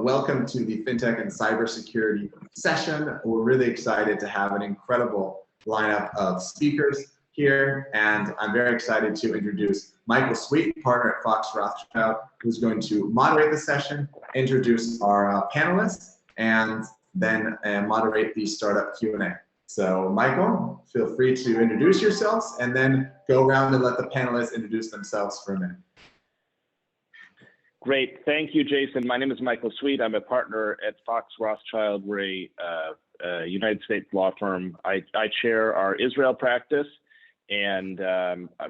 welcome to the FinTech and Cybersecurity session. We're really excited to have an incredible lineup of speakers here, and I'm very excited to introduce Michael Sweet, partner at Fox Rothschild, who's going to moderate the session, introduce our panelists, and then moderate the startup Q&A. So Michael, feel free to introduce yourselves and then go around and let the panelists introduce themselves for a minute. Great, thank you, Jason. My name is Michael Sweet. I'm a partner at Fox Rothschild. We're a United States law firm. I chair our Israel practice, and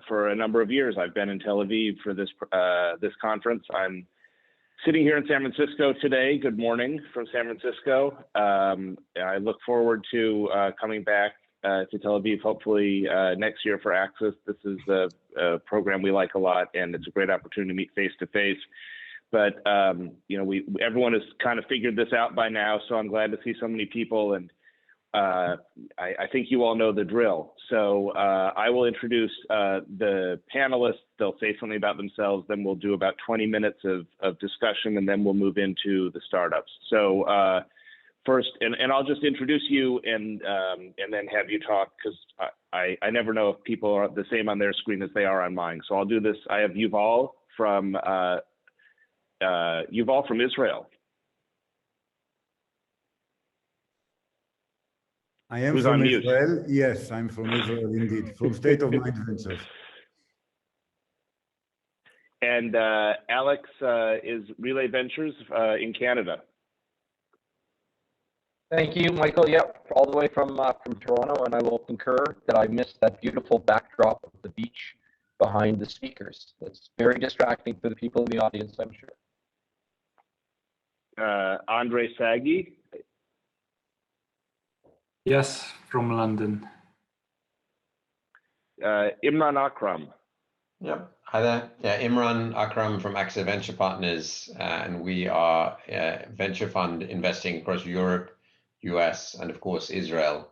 for a number of years, I've been in Tel Aviv for this conference. I'm sitting here in San Francisco today. Good morning from San Francisco. I look forward to coming back to Tel Aviv, hopefully next year for Access. This is a program we like a lot, and it's a great opportunity to meet face to face. But you know, everyone has kind of figured this out by now, so I'm glad to see so many people. And I think you all know the drill. So I will introduce the panelists. They'll say something about themselves. Then we'll do about 20 minutes of discussion, and then we'll move into the startups. So first, and I'll just introduce you and then have you talk, because I never know if people are the same on their screen as they are on mine. So I'll do this. I have Yuval from Israel. I am from Israel. Yes, I'm from Israel indeed, from State of Mind Ventures. And Alex is Relay Ventures in Canada. Thank you, Michael. Yep, all the way from Toronto, and I will concur that I missed that beautiful backdrop of the beach behind the speakers. That's very distracting for the people in the audience, I'm sure. Endre Sagi. Yes, from London. Imran Akram. Yep. Hi there. Yeah, Imran Akram from Access Venture Partners, and we are a venture fund investing across Europe, US, and of course Israel.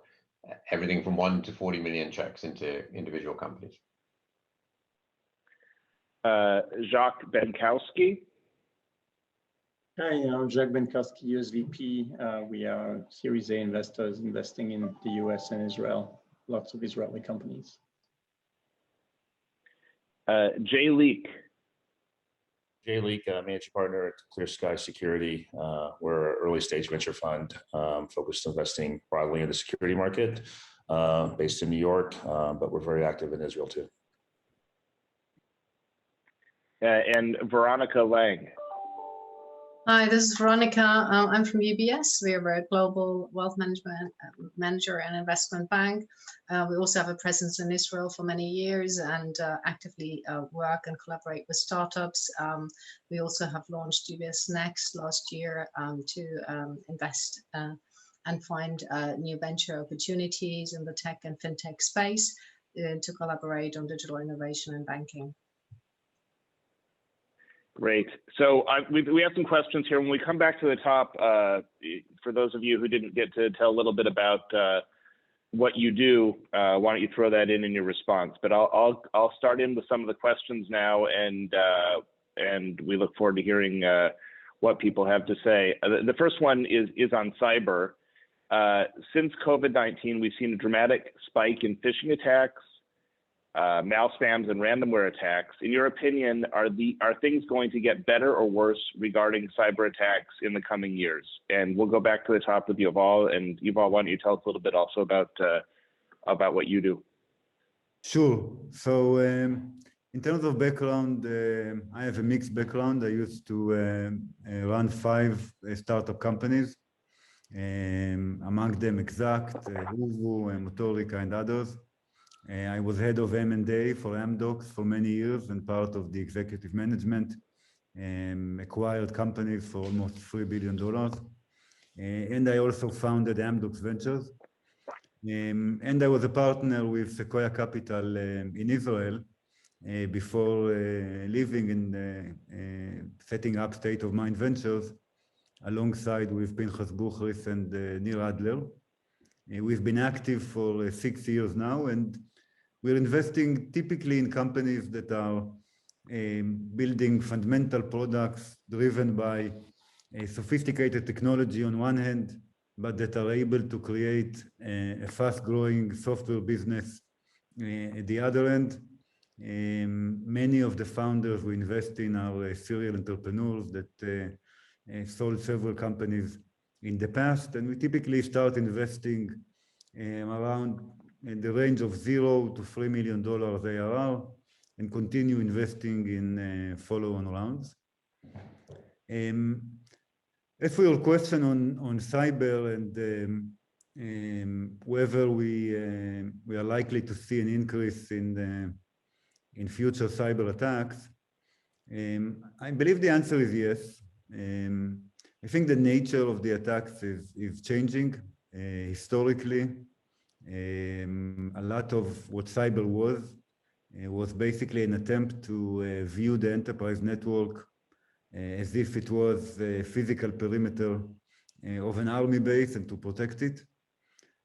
Everything from 1 to 40 million checks into individual companies. Jacques Benkowski. Hi, I'm Jacques Benkowski, USVP. We are Series A investors investing in the US and Israel, lots of Israeli companies. Leek. Leek, managing partner at Clear Sky Security. We're an early stage venture fund focused on investing broadly in the security market, based in New York, but we're very active in Israel too. And Veronica Lange. Hi, this is Veronica. I'm from UBS. We are a global wealth management manager and investment bank. We also have a presence in Israel for many years and actively work and collaborate with startups. We also have launched UBS Next last year to invest and find new venture opportunities in the tech and fintech space to collaborate on digital innovation and banking. Great. So we have some questions here. When we come back to the top, for those of you who didn't get to tell a little bit about what you do, why don't you throw that in your response? But I'll start in with some of the questions now, and we look forward to hearing what people have to say. The first one is on cyber. Since COVID-19, we've seen a dramatic spike in phishing attacks, mal spams, and ransomware attacks. In your opinion, are things going to get better or worse regarding cyber attacks in the coming years? And we'll go back to the top with Yuval. And Yuval, why don't you tell us a little bit also about what you do? Sure. So in terms of background, I have a mixed background. I used to run 5 startup companies, among them Exact, Uvu, Motorica, and others. I was head of M&A for Amdocs for many years and part of the executive management, acquired companies for almost $3 billion. And I also founded Amdocs Ventures. And I was a partner with Sequoia Capital in Israel before leaving and setting up State of Mind Ventures alongside with Pinchas Buchris and Nir Adler. We've been active for 6 years now, and we're investing typically in companies that are building fundamental products driven by a sophisticated technology on one hand, but that are able to create a fast-growing software business at the other end. Many of the founders we invest in are serial entrepreneurs that sold several companies in the past, and we typically start investing around in the range of $0 to $3 million ARR and continue investing in follow-on rounds. As for your question on cyber and whether we are likely to see an increase in future cyber attacks, I believe the answer is yes. I think the nature of the attacks is changing. Historically, a lot of what cyber was basically an attempt to view the enterprise network as if it was a physical perimeter of an army base and to protect it.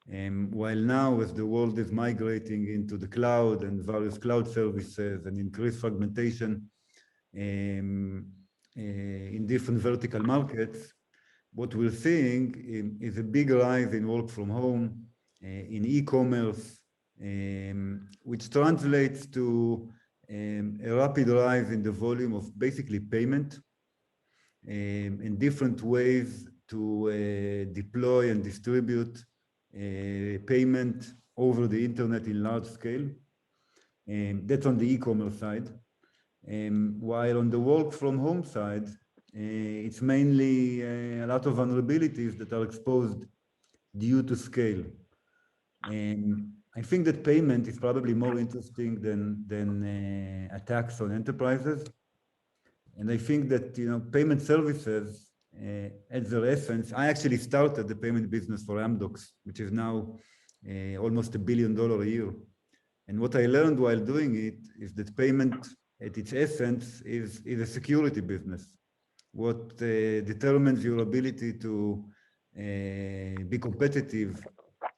While now, as the world is migrating into the cloud and various cloud services and increased fragmentation in different vertical markets, what we're seeing is a big rise in work from home, in e-commerce, which translates to a rapid rise in the volume of basically payment in different ways to deploy and distribute payment over the internet in large scale. That's on the e-commerce side. While on the work from home side, it's mainly a lot of vulnerabilities that are exposed due to scale. I think that payment is probably more interesting than attacks on enterprises. And I think that, you know, payment services at their essence, I actually started the payment business for Amdocs, which is now almost $1 billion a year. And what I learned while doing it is that payment at its essence is a security business. What determines your ability to be competitive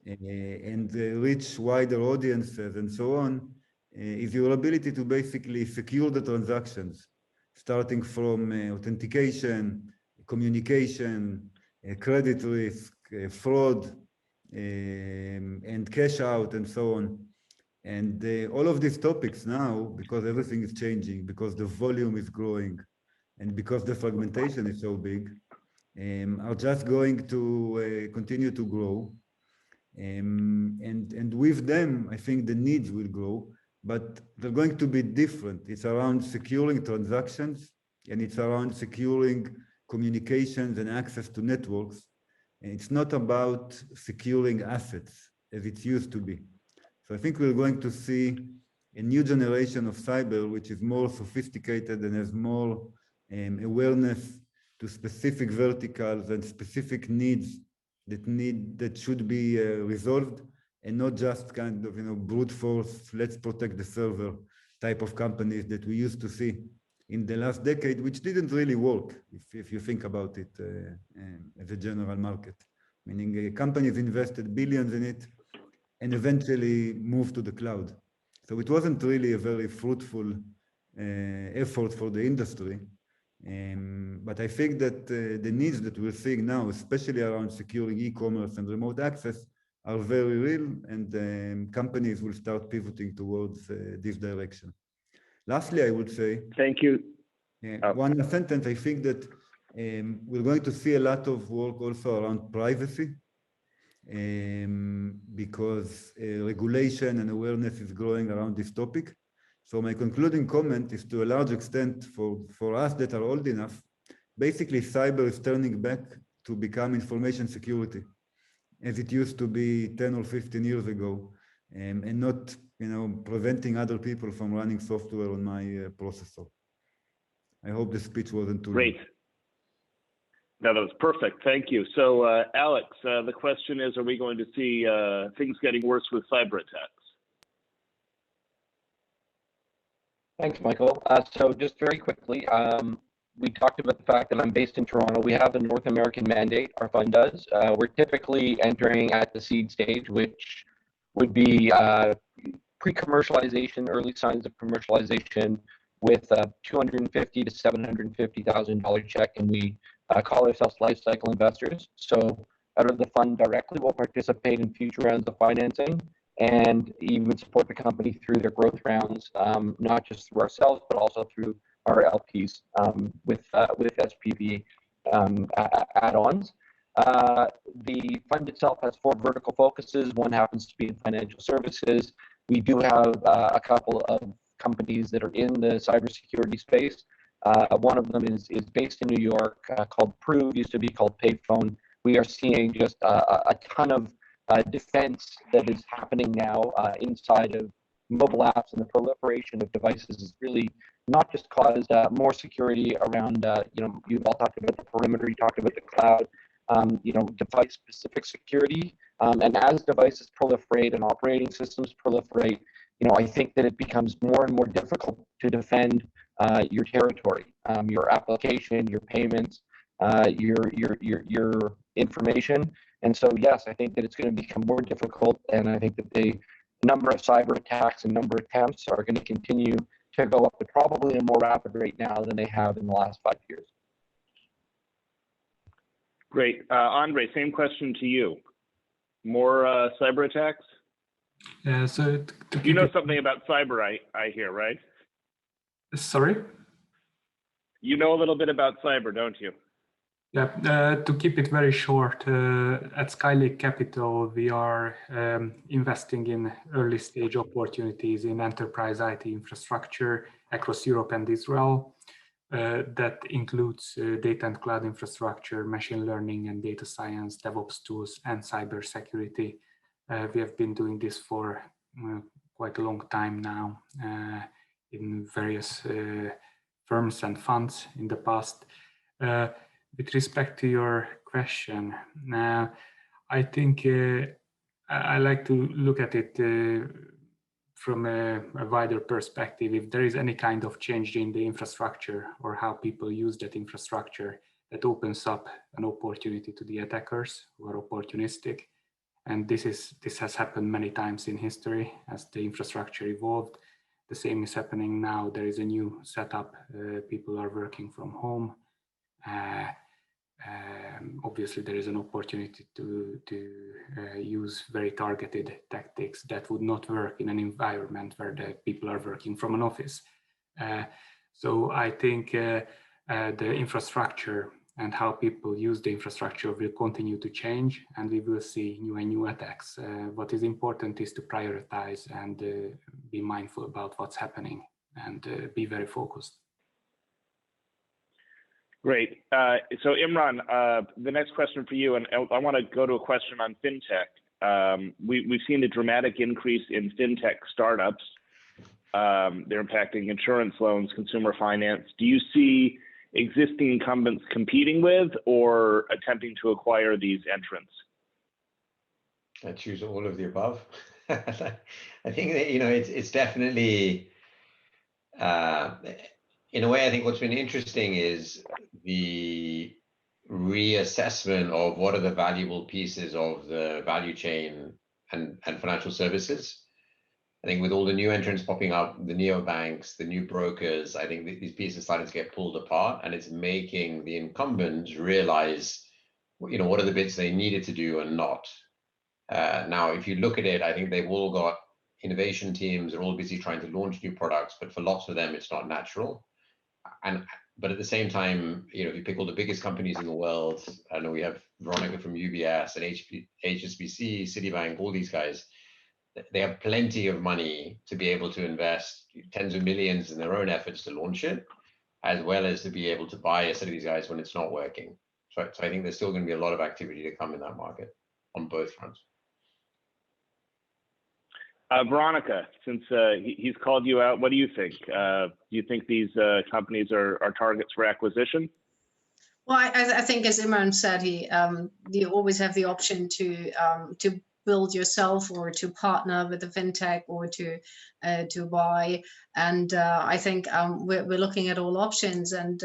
and reach wider audiences and so on is your ability to basically secure the transactions, starting from authentication, communication, credit risk, fraud, and cash out, and so on. And all of these topics now, because everything is changing, because the volume is growing, and because the fragmentation is so big, are just going to continue to grow. And with them, I think the needs will grow, but they're going to be different. It's around securing transactions, and it's around securing communications and access to networks. And it's not about securing assets as it used to be. So I think we're going to see a new generation of cyber, which is more sophisticated and has more awareness to specific verticals and specific needs that should be resolved, and not just kind of, you know, brute force, let's protect the server type of companies that we used to see in the last decade, which didn't really work if you think about it as a general market. Meaning companies invested billions in it and eventually moved to the cloud. So it wasn't really a very fruitful effort for the industry. But I think that the needs that we're seeing now, especially around securing e-commerce and remote access, are very real, and companies will start pivoting towards this direction. Lastly, I would say, thank you. One sentence, I think that we're going to see a lot of work also around privacy, because regulation and awareness is growing around this topic. So my concluding comment is, to a large extent, for us that are old enough, basically cyber is turning back to become information security, as it used to be 10 or 15 years ago, and not, you know, preventing other people from running software on my processor. I hope the speech wasn't too great. long. No, that was perfect. Thank you. So, Alex, the question is, are we going to see things getting worse with cyber attacks? Thanks, Michael. So just very quickly, we talked about the fact that I'm based in Toronto. We have a North American mandate, our fund does. We're typically entering at the seed stage, which would be pre-commercialization, early signs of commercialization, with a $250,000 to $750,000 check, and we call ourselves lifecycle investors. So out of the fund directly, we'll participate in future rounds of financing and even support the company through their growth rounds, not just through ourselves, but also through our LPs with SPV add-ons. The fund itself has 4 vertical focuses. One happens to be in financial services. We do have a couple of companies that are in the cybersecurity space. One of them is based in New York, called Prove, used to be called Payphone. We are seeing just a ton of defense that is happening now inside of mobile apps, and the proliferation of devices is really not just caused more security around, you've all talked about the perimeter, you talked about the cloud, device-specific security. And as devices proliferate and operating systems proliferate, I think that it becomes more and more difficult to defend your territory, your application, your payments, your information. And so, yes, I think that it's going to become more difficult, and I think that the number of cyber attacks and number of attempts are going to continue to go up at probably a more rapid rate now than they have in the last 5 years. Great. Endre, same question to you. More cyber attacks? So you know something about cyber, I hear, right? Sorry? You know a little bit about cyber, don't you? Yeah, to keep it very short, at Skylake Capital, we are investing in early stage opportunities in enterprise IT infrastructure across Europe and Israel. That includes data and cloud infrastructure, machine learning and data science, DevOps tools, and cybersecurity. We have been doing this for quite a long time now in various firms and funds in the past. With respect to your question, I think I like to look at it from a wider perspective. If there is any kind of change in the infrastructure or how people use that infrastructure, that opens up an opportunity to the attackers who are opportunistic. And this has happened many times in history as the infrastructure evolved. The same is happening now. There is a new setup. People are working from home. Obviously, there is an opportunity to use very targeted tactics that would not work in an environment where the people are working from an office. So I think the infrastructure and how people use the infrastructure will continue to change, and we will see new and new attacks. What is important is to prioritize and be mindful about what's happening and be very focused. Great. So Imran, the next question for you, and I want to go to a question on fintech. We've seen a dramatic increase in fintech startups. They're impacting insurance loans, consumer finance. Do you see existing incumbents competing with or attempting to acquire these entrants? I choose all of the above. I think that, it's definitely, in a way, I think what's been interesting is the reassessment of what are the valuable pieces of the value chain and financial services. I think with all the new entrants popping up, the neobanks, the new brokers, I think these pieces are starting to get pulled apart, and it's making the incumbents realize, what are the bits they needed to do and not. Now, if you look at it, I think they've all got innovation teams. They're all busy trying to launch new products, but for lots of them, it's not natural. But at the same time, if you pick all the biggest companies in the world, I know we have Veronica from UBS and HSBC, Citibank, all these guys, they have plenty of money to be able to invest tens of millions in their own efforts to launch it, as well as to be able to buy a set of these guys when it's not working. So I think there's still going to be a lot of activity to come in that market on both fronts. Veronica, since he's called you out, what do you think? Do you think these companies are targets for acquisition? Well, I think, as Imran said, you always have the option to build yourself or to partner with a fintech or to buy. And I think we're looking at all options. And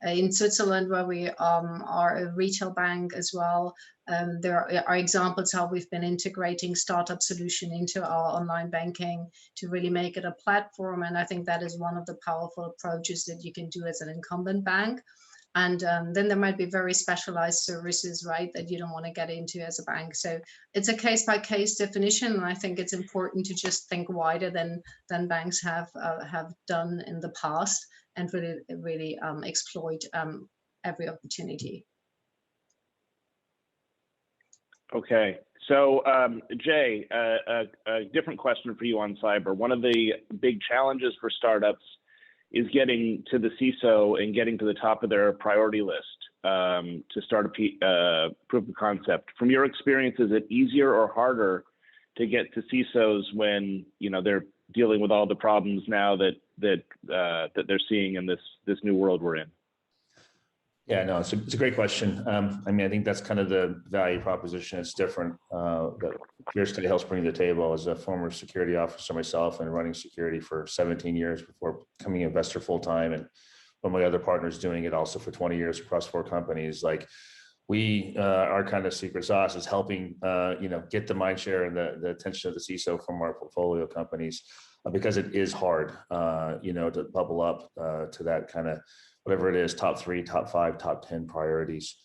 in Switzerland, where we are a retail bank as well, there are examples how we've been integrating startup solution into our online banking to really make it a platform. And I think that is one of the powerful approaches that you can do as an incumbent bank. And then there might be very specialized services, right, that you don't want to get into as a bank. So it's a case-by-case definition, and I think it's important to just think wider than banks have done in the past, and really exploit every opportunity. Okay, so Jay, a different question for you on cyber. One of the big challenges for startups is getting to the CISO and getting to the top of their priority list to start a proof of concept. From your experience, is it easier or harder to get to CISOs when they're dealing with all the problems now that they're seeing in this new world we're in? Yeah, no, it's a great question. I mean, I think that's kind of the value proposition. It's different that ClearSky helps bring to the table. As a former security officer myself and running security for 17 years before becoming an investor full time, and one of my other partners doing it also for 20 years across 4 companies. Like our kind of secret sauce is helping get the mind share and the attention of the CISO from our portfolio companies, because it is hard to bubble up to that kind of whatever it is, top 3, top 5, top 10 priorities.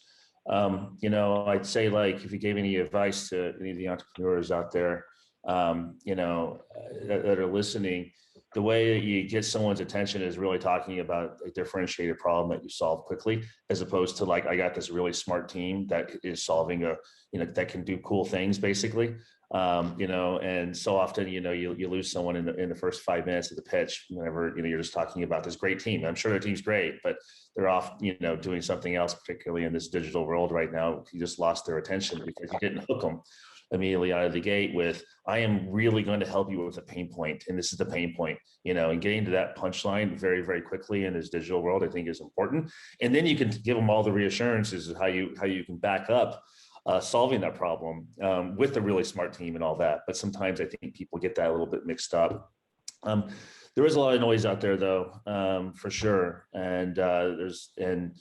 I'd say, like, if you gave any advice to any of the entrepreneurs out there, that are listening, the way that you get someone's attention is really talking about a differentiated problem that you solve quickly, as opposed to like, I got this really smart team that is solving that can do cool things basically. And so often, you lose someone in the first 5 minutes of the pitch, whenever, you're just talking about this great team. I'm sure their team's great, but they're off, doing something else, particularly in this digital world right now. You just lost their attention because you didn't hook them immediately out of the gate with, I am really going to help you with a pain point. And this is the pain point, and getting to that punchline very, very quickly in this digital world, I think is important. And then you can give them all the reassurances of how you can back up solving that problem with a really smart team and all that. But sometimes I think people get that a little bit mixed up. There is a lot of noise out there though, for sure. And and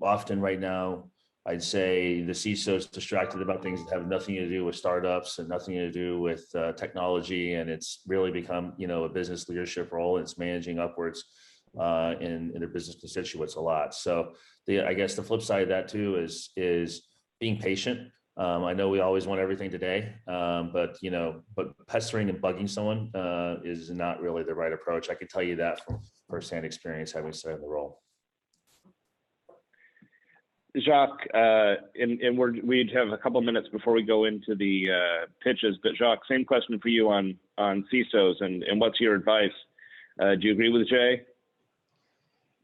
often right now, I'd say the CISO is distracted about things that have nothing to do with startups and nothing to do with technology. And it's really become, a business leadership role. And it's managing upwards in their business constituents a lot. So I guess the flip side of that too is being patient. I know we always want everything today, but pestering and bugging someone is not really the right approach. I can tell you that from firsthand experience, having sat in the role. Jacques, and we'd have a couple of minutes before we go into the pitches, but Jacques, same question for you on CISOs and what's your advice? Do you agree with Jay?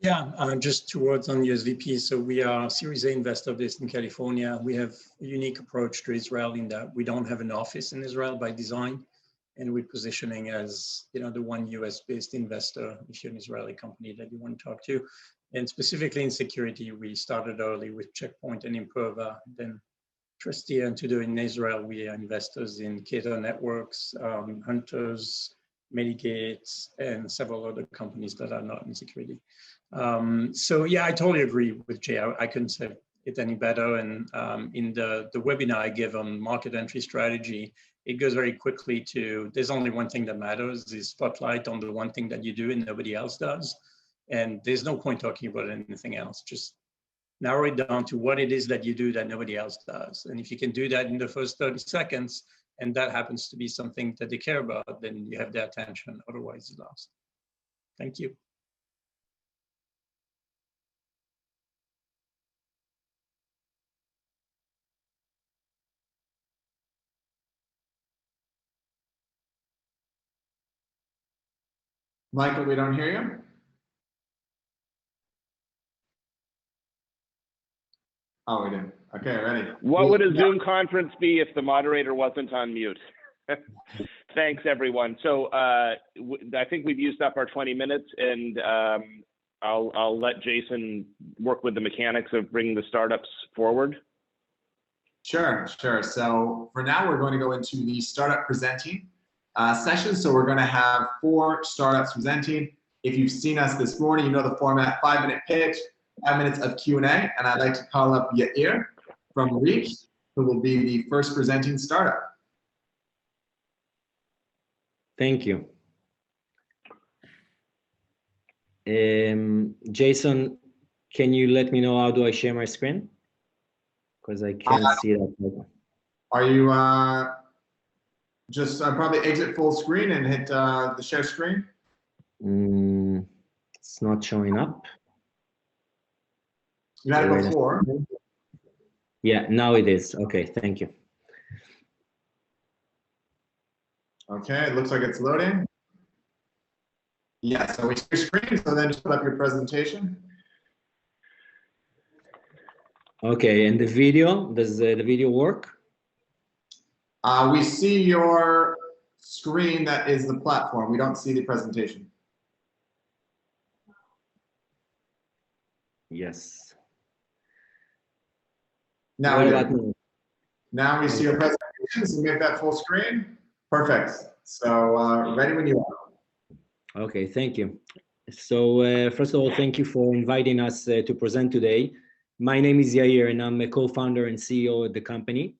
Yeah, just 2 words on USVP. So we are a Series A investor based in California. We have a unique approach to Israel in that we don't have an office in Israel by design, and we're positioning as the one US-based investor if you're an Israeli company that you want to talk to. And specifically in security, we started early with Checkpoint and Imperva, then Trustia, and today in Israel, we are investors in Cato Networks, Hunters, Medigates, and several other companies that are not in security. So yeah, I totally agree with Jay. I couldn't say it any better. And in the webinar I give on market entry strategy, it goes very quickly to, there's only one thing that matters, is spotlight on the one thing that you do and nobody else does. And there's no point talking about anything else. Just narrow it down to what it is that you do that nobody else does. And if you can do that in the first 30 seconds, and that happens to be something that they care about, then you have their attention, otherwise it's lost. Thank you. Michael, we don't hear you. Oh, we did. Okay, ready. What would a Zoom conference be if the moderator wasn't on mute? Thanks, everyone. So I think we've used up our 20 minutes, and I'll let Jason work with the mechanics of bringing the startups forward. Sure. So for now, we're going to go into the startup presenting session. So we're going to have 4 startups presenting. If you've seen us this morning, you know the format: 5-minute pitch, 5 minutes of Q&A, and I'd like to call up Yair from Leek, who will be the first presenting startup. Thank you. Jason, can you let me know how do I share my screen? Because I can't see that. Are you just probably exit full screen and hit the share screen? It's not showing up. You had it before. Yeah, now it is. Okay, thank you. Okay, it looks like it's loading. Yeah, so we see your screen, so then just put up your presentation. Okay, and the video, does the video work? We see your screen that is the platform. We don't see the presentation. Yes. Now we see your presentation, so make that full screen. Perfect. So ready when you are. Okay, thank you. So first of all, thank you for inviting us to present today. My name is Yair, and I'm a co-founder and CEO at the company.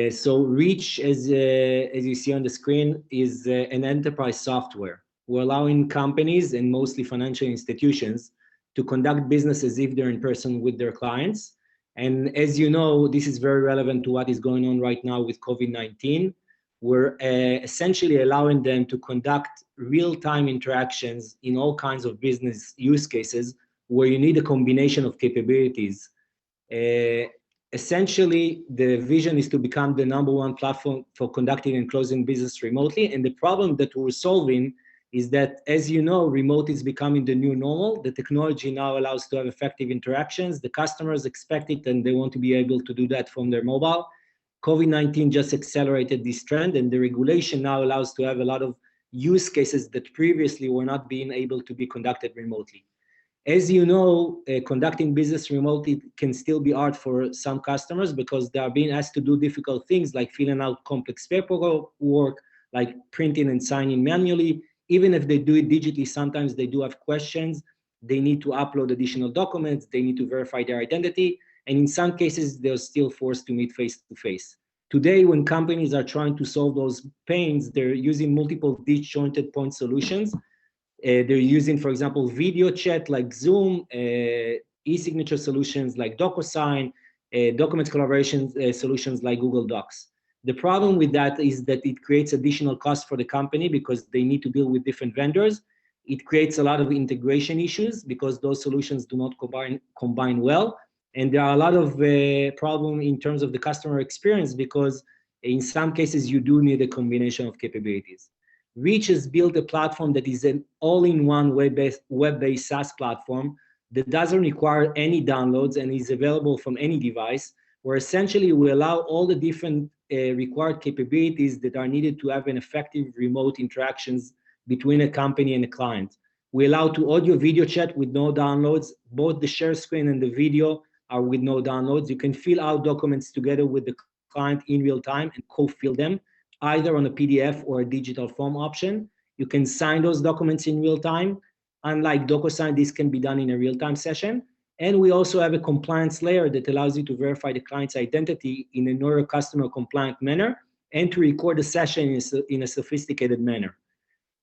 So Reach, as you see on the screen, is an enterprise software. We're allowing companies and mostly financial institutions to conduct business as if they're in person with their clients. And as you know, this is very relevant to what is going on right now with COVID-19. We're essentially allowing them to conduct real-time interactions in all kinds of business use cases where you need a combination of capabilities. Essentially, the vision is to become the #1 platform for conducting and closing business remotely. And the problem that we're solving is that, as you know, remote is becoming the new normal. The technology now allows to have effective interactions. The customers expect it, and they want to be able to do that from their mobile. COVID-19 just accelerated this trend, and the regulation now allows to have a lot of use cases that previously were not being able to be conducted remotely. As you know, conducting business remotely can still be hard for some customers because they are being asked to do difficult things like filling out complex paperwork, like printing and signing manually. Even if they do it digitally, sometimes they do have questions. They need to upload additional documents. They need to verify their identity. And in some cases, they're still forced to meet face-to-face. Today, when companies are trying to solve those pains, they're using multiple disjointed point solutions. They're using, for example, video chat like Zoom, e-signature solutions like DocuSign, document collaboration solutions like Google Docs. The problem with that is that it creates additional costs for the company because they need to deal with different vendors. It creates a lot of integration issues because those solutions do not combine well. And there are a lot of problems in terms of the customer experience because in some cases you do need a combination of capabilities. Reach has built a platform that is an all-in-one web-based SaaS platform that doesn't require any downloads and is available from any device, where essentially we allow all the different required capabilities that are needed to have an effective remote interactions between a company and a client. We allow to audio video chat with no downloads. Both the share screen and the video are with no downloads. You can fill out documents together with the client in real time and co-fill them, either on a PDF or a digital form option. You can sign those documents in real time. Unlike DocuSign, this can be done in a real-time session. And we also have a compliance layer that allows you to verify the client's identity in a Know Your Customer compliant manner and to record the session in a sophisticated manner.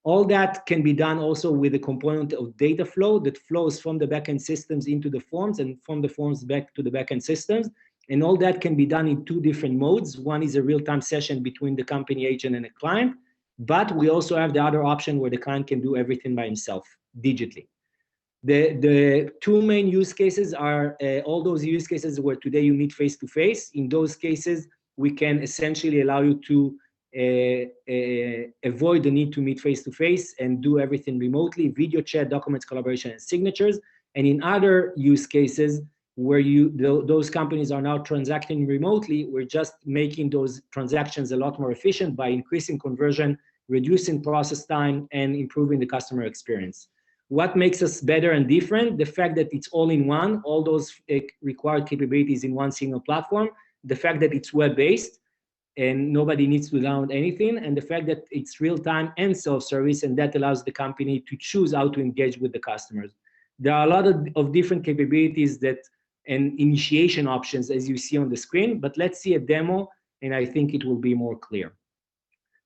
All that can be done also with a component of data flow that flows from the backend systems into the forms and from the forms back to the backend systems. And all that can be done in two different modes. One is a real-time session between the company agent and a client, but we also have the other option where the client can do everything by himself digitally. The two main use cases are all those use cases where today you meet face-to-face. In those cases, we can essentially allow you to avoid the need to meet face-to-face and do everything remotely, video chat, documents, collaboration, and signatures. And in other use cases where those companies are now transacting remotely, we're just making those transactions a lot more efficient by increasing conversion, reducing process time, and improving the customer experience. What makes us better and different? The fact that it's all in one, all those required capabilities in one single platform, the fact that it's web-based and nobody needs to download anything, and the fact that it's real-time and self-service, and that allows the company to choose how to engage with the customers. There are a lot of different capabilities and initiation options as you see on the screen, but let's see a demo and I think it will be more clear.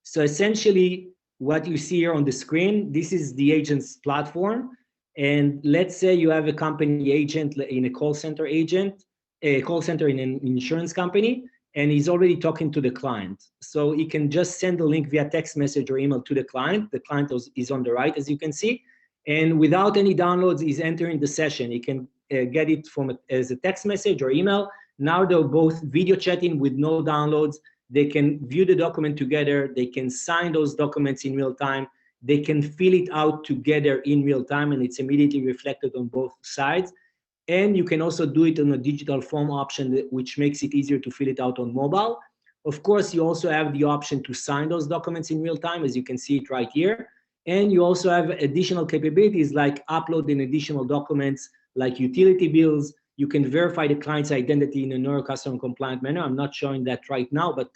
So essentially, what you see here on the screen, this is the agent's platform. And let's say you have a company agent in a call center agent, a call center in an insurance company, and he's already talking to the client. So he can just send the link via text message or email to the client. The client is on the right, as you can see. And without any downloads, he's entering the session. He can get it as a text message or email. Now they're both video chatting with no downloads. They can view the document together. They can sign those documents in real time. They can fill it out together in real time, and it's immediately reflected on both sides. And you can also do it on a digital form option, which makes it easier to fill it out on mobile. Of course, you also have the option to sign those documents in real time, as you can see it right here. And you also have additional capabilities like uploading additional documents like utility bills. You can verify the client's identity in a non-customer compliant manner. I'm not showing that right now, but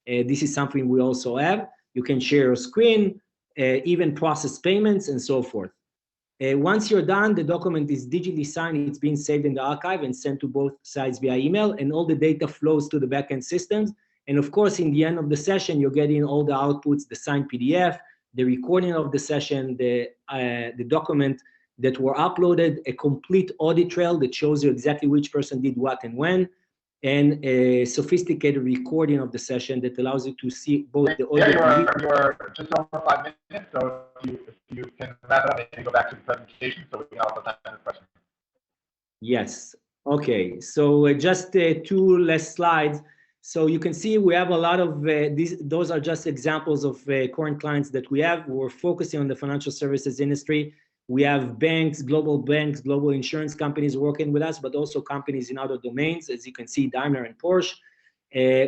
this is something we also have. You can share a screen, even process payments and so forth. Once you're done, the document is digitally signed. It's being saved in the archive and sent to both sides via email, and all the data flows to the backend systems. And of course, in the end of the session, you're getting all the outputs, the signed PDF, the recording of the session, the document that were uploaded, a complete audit trail that shows you exactly which person did what and when, and a sophisticated recording of the session that allows you to see both the audio. Yeah, you're just over 5 minutes, so if you can wrap it up and go back to the presentation so we can also time the question. Yes. Okay. So just 2 less slides. So you can see we have a lot of those are just examples of current clients that we have. We're focusing on the financial services industry. We have banks, global insurance companies working with us, but also companies in other domains, as you can see, Daimler and Porsche.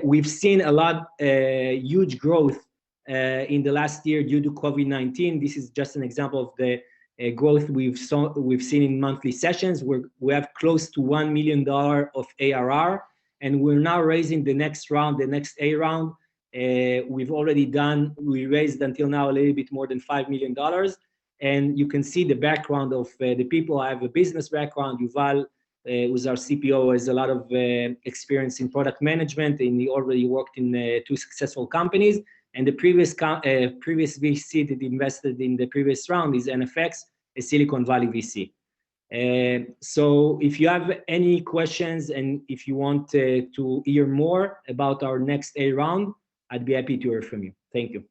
We've seen a lot, huge growth in the last year due to COVID-19. This is just an example of the growth we've seen in monthly sessions. We have close to $1 million of ARR, and we're now raising the next round, the next A round. We raised until now a little bit more than $5 million. And you can see the background of the people. I have a business background. Yuval, who's our CPO, has a lot of experience in product management, and he already worked in 2 successful companies. And the previous VC that invested in the previous round is NFX, a Silicon Valley VC. So if you have any questions and if you want to hear more about our next A round, I'd be happy to hear from you. Thank you.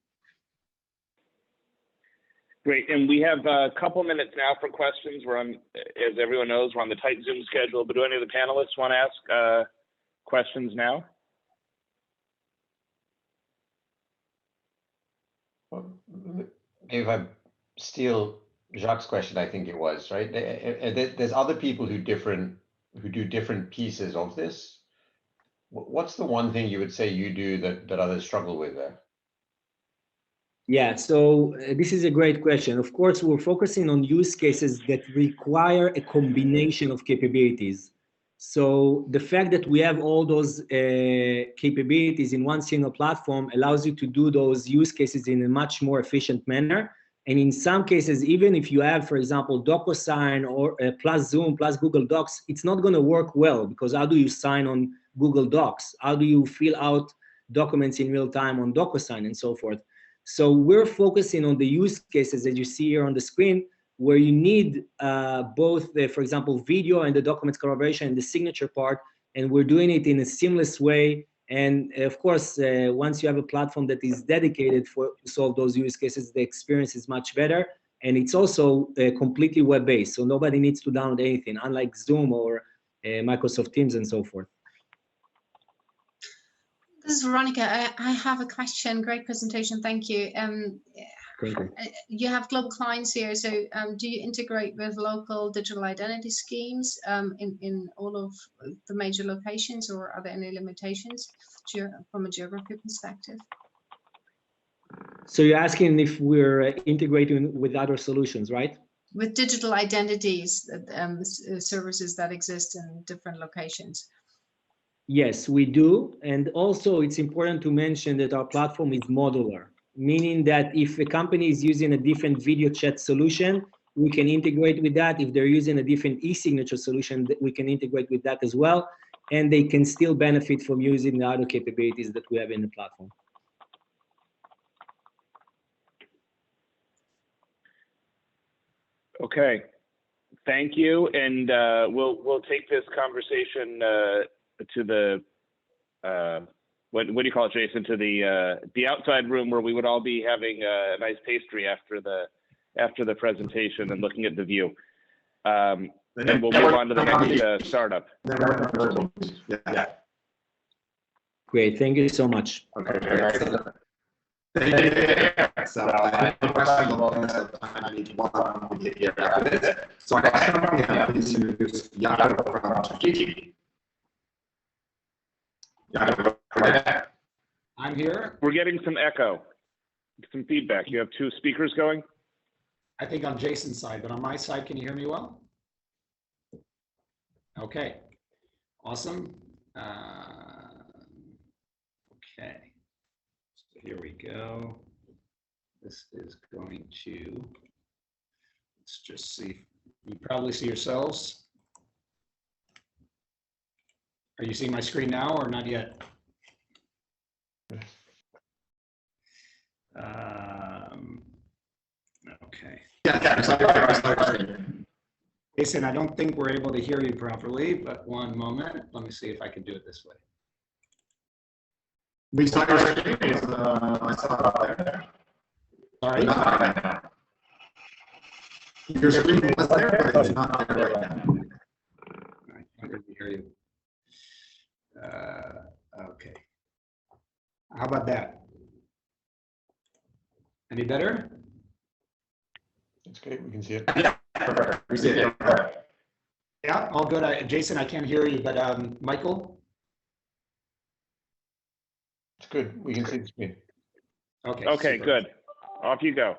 Great, and we have a couple minutes now for questions. We're on, as everyone knows, we're on the tight Zoom schedule, but do any of the panelists want to ask questions now? Well, if I steal Jacques' question, I think it was, right? There's other people who do different pieces of this. What's the one thing you would say you do that others struggle with there? Yeah, so this is a great question. Of course, we're focusing on use cases that require a combination of capabilities. So the fact that we have all those capabilities in one single platform allows you to do those use cases in a much more efficient manner. And in some cases, even if you have, for example, DocuSign or plus Zoom plus Google Docs, it's not going to work well, because how do you sign on Google Docs? How do you fill out documents in real time on DocuSign and so forth? So we're focusing on the use cases that you see here on the screen, where you need both, for example, video and the documents collaboration and the signature part, and we're doing it in a seamless way. And of course, once you have a platform that is dedicated to solve those use cases, the experience is much better. And it's also completely web-based, so nobody needs to download anything, unlike Zoom or Microsoft Teams and so forth. This is Veronica. I have a question. Great presentation. Thank you. Thank you. You have global clients here. So do you integrate with local digital identity schemes in all of the major locations, or are there any limitations from a geography perspective? So you're asking if we're integrating with other solutions, right? With digital identities, services that exist in different locations. Yes, we do. And also it's important to mention that our platform is modular, meaning that if a company is using a different video chat solution, we can integrate with that. If they're using a different e-signature solution, we can integrate with that as well. And they can still benefit from using the other capabilities that we have in the platform. Okay. thank you, and we'll take this conversation to the what do you call it, Jason? To the outside room where we would all be having a nice pastry after the presentation and looking at the view. And we'll move on to the next startup. Yeah. Great, thank you so much. Okay, very good. So I need one to get here after this. So I have please introduce Jacques from Jifiti. I'm here. We're getting some echo, some feedback. You have two speakers going? I think on Jason's side, but on my side, can you hear me well? Okay, awesome. Okay, so here we go. This is going to, let's just see. You probably see yourselves. Are you seeing my screen now or not yet? Okay. Jason, I don't think we're able to hear you properly, but one moment. Let me see if I can do it this way. We saw your screen. I saw it up there. Sorry? Not right now. Your screen was there, but it's not there right now. I can hear you. Okay. How about that? Any better? That's great. We can see it. Yeah, we see it. Yeah, all good. Jason, I can't hear you, but Michael? It's good. We can see the screen. Okay. Okay, super. good. Off you go.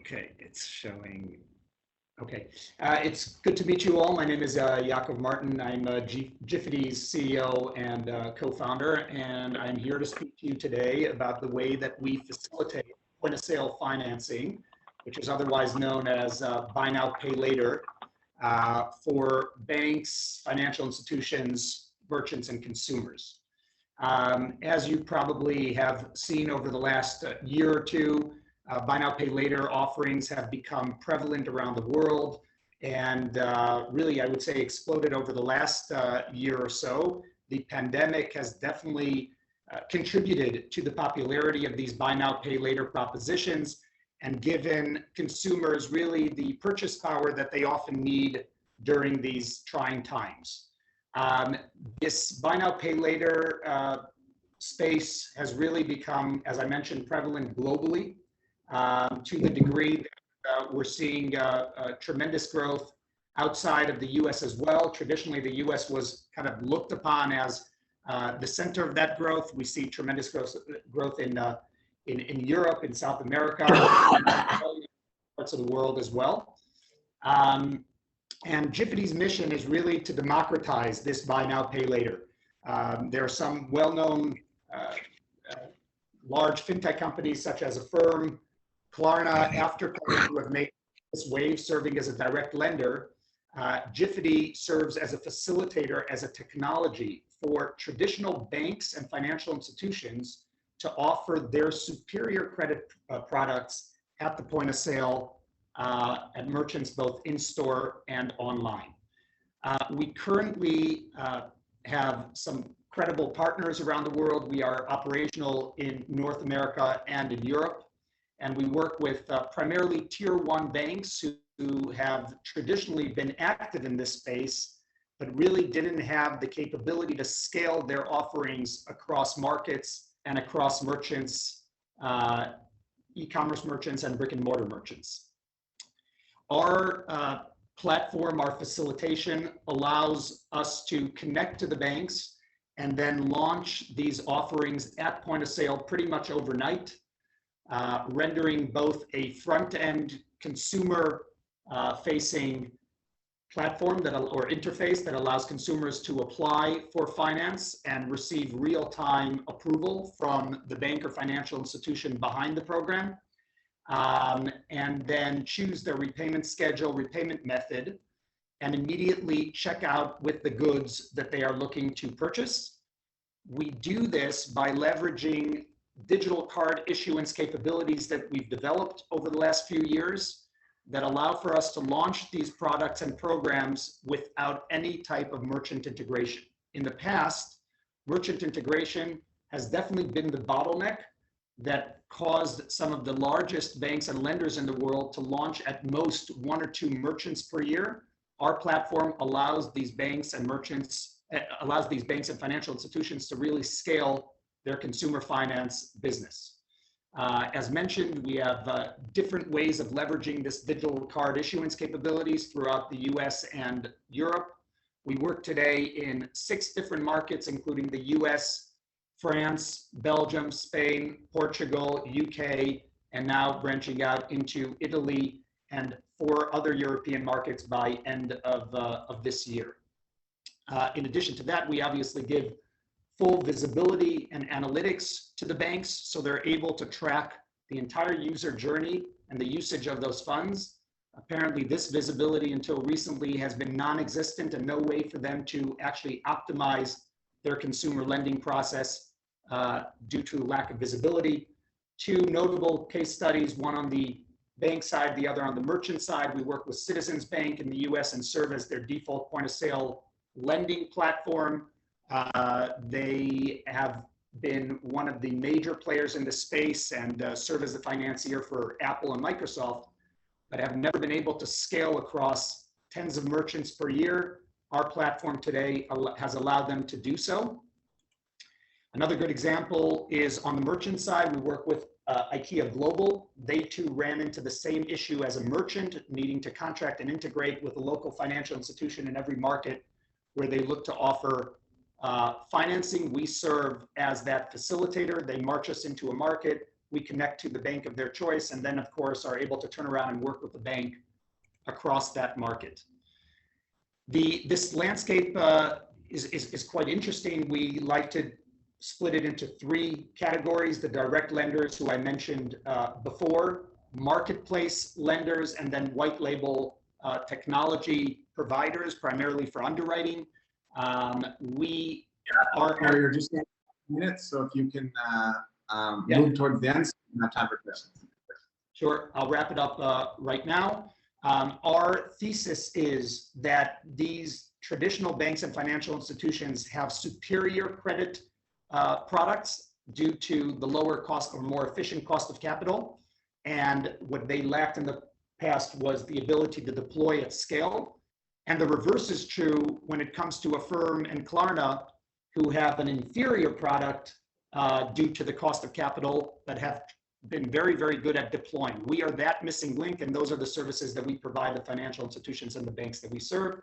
Okay, it's showing. Okay, it's good to meet you all. My name is Jacques Martin. I'm Jifiti's CEO and co-founder, and I'm here to speak to you today about the way that we facilitate point-of-sale financing, which is otherwise known as buy now, pay later, for banks, financial institutions, merchants, and consumers. As you probably have seen over the last year or two, buy now, pay later offerings have become prevalent around the world, and really, I would say, exploded over the last year or so. The pandemic has definitely contributed to the popularity of these buy now, pay later propositions, and given consumers really the purchase power that they often need during these trying times. This buy now, pay later space has really become, as I mentioned, prevalent globally. To the degree that we're seeing tremendous growth outside of the US as well. Traditionally, the US was kind of looked upon as the center of that growth. We see tremendous growth in Europe, in South America, parts of the world as well. And Jifiti's mission is really to democratize this buy now, pay later. There are some well-known large fintech companies such as Affirm, Klarna, Afterpay, who have made this wave serving as a direct lender. Jifiti serves as a facilitator, as a technology for traditional banks and financial institutions to offer their superior credit products at the point of sale at merchants both in-store and online. We currently have some credible partners around the world. We are operational in North America and in Europe. And we work with primarily tier 1 banks who have traditionally been active in this space, but really didn't have the capability to scale their offerings across markets and across merchants, e-commerce merchants and brick and mortar merchants. Our platform, our facilitation allows us to connect to the banks and then launch these offerings at point of sale pretty much overnight. Rendering both a front-end consumer-facing platform or interface that allows consumers to apply for finance and receive real-time approval from the bank or financial institution behind the program, and then choose their repayment schedule, repayment method, and immediately check out with the goods that they are looking to purchase. We do this by leveraging digital card issuance capabilities that we've developed over the last few years that allow for us to launch these products and programs without any type of merchant integration. In the past, merchant integration has definitely been the bottleneck that caused some of the largest banks and lenders in the world to launch at most 1 or 2 merchants per year. Our platform allows these banks and financial institutions to really scale their consumer finance business. As mentioned, we have different ways of leveraging this digital card issuance capabilities throughout the US and Europe. We work today in 6 different markets, including the US, France, Belgium, Spain, Portugal, UK, and now branching out into Italy and 4 other European markets by end of this year. In addition to that, we obviously give full visibility and analytics to the banks so they're able to track the entire user journey and the usage of those funds. Apparently, this visibility until recently has been non-existent and no way for them to actually optimize their consumer lending process due to lack of visibility. 2 notable case studies, one on the bank side, the other on the merchant side. We work with Citizens Bank in the US and serve as their default point of sale lending platform. They have been one of the major players in the space and serve as the financier for Apple and Microsoft, but have never been able to scale across tens of merchants per year. Our platform today has allowed them to do so. Another good example is on the merchant side. We work with IKEA Global. They too ran into the same issue as a merchant, needing to contract and integrate with a local financial institution in every market where they look to offer financing. We serve as that facilitator. They march us into a market. We connect to the bank of their choice, and then, of course, are able to turn around and work with the bank across that market. This landscape is quite interesting. We like to split it into 3 categories: the direct lenders, who I mentioned before, marketplace lenders, and then white label technology providers, primarily for underwriting. We are. You're just minutes, so if you can move towards the end, so we have time for questions. Sure, I'll wrap it up right now. Our thesis is that these traditional banks and financial institutions have superior credit products due to the lower cost or more efficient cost of capital. And what they lacked in the past was the ability to deploy at scale. And the reverse is true when it comes to Affirm and Klarna, who have an inferior product due to the cost of capital, but have been very, very good at deploying. We are that missing link, and those are the services that we provide the financial institutions and the banks that we serve.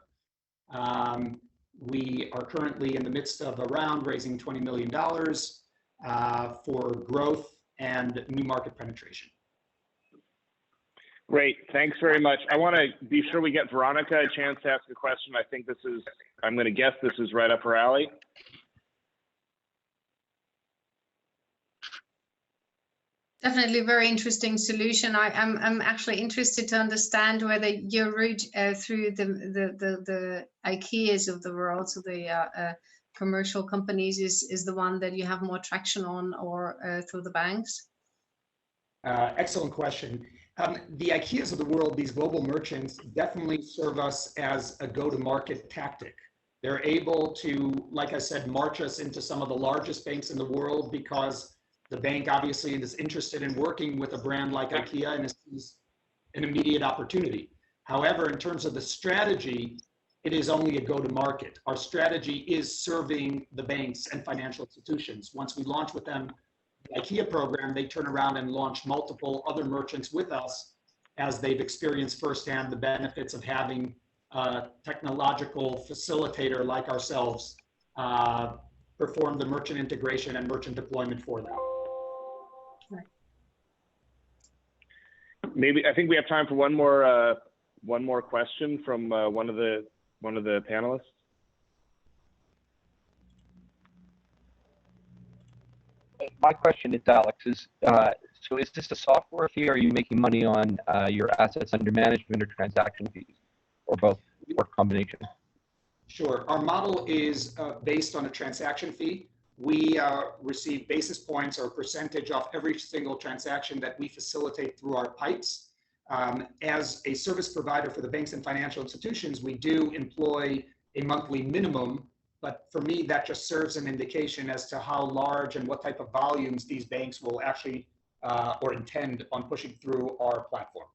We are currently in the midst of a round raising $20 million for growth and new market penetration. Great, thanks very much. I want to be sure we get Veronica a chance to ask a question. I think this is, I'm going to guess this is right up her alley. Definitely a very interesting solution. I'm actually interested to understand whether your route through the IKEAs of the world, so the commercial companies, is the one that you have more traction on, or through the banks? Excellent question. The IKEAs of the world, these global merchants, definitely serve us as a go-to-market tactic. They're able to, like I said, march us into some of the largest banks in the world because the bank obviously is interested in working with a brand like IKEA and sees an immediate opportunity. However, in terms of the strategy, it is only a go-to-market. Our strategy is serving the banks and financial institutions. Once we launch with them the IKEA program, they turn around and launch multiple other merchants with us as they've experienced firsthand the benefits of having a technological facilitator like ourselves perform the merchant integration and merchant deployment for them. Maybe I think we have time for one more question from one of the panelists. My question is, Alex, is so is this a software fee, or are you making money on your assets under management or transaction fees, or both, or combination? Sure. Our model is based on a transaction fee. we receive basis points or percentage off every single transaction that we facilitate through our pipes. As a service provider for the banks and financial institutions, we do employ a monthly minimum, but for me, that just serves an indication as to how large and what type of volumes these banks will actually or intend on pushing through our platform.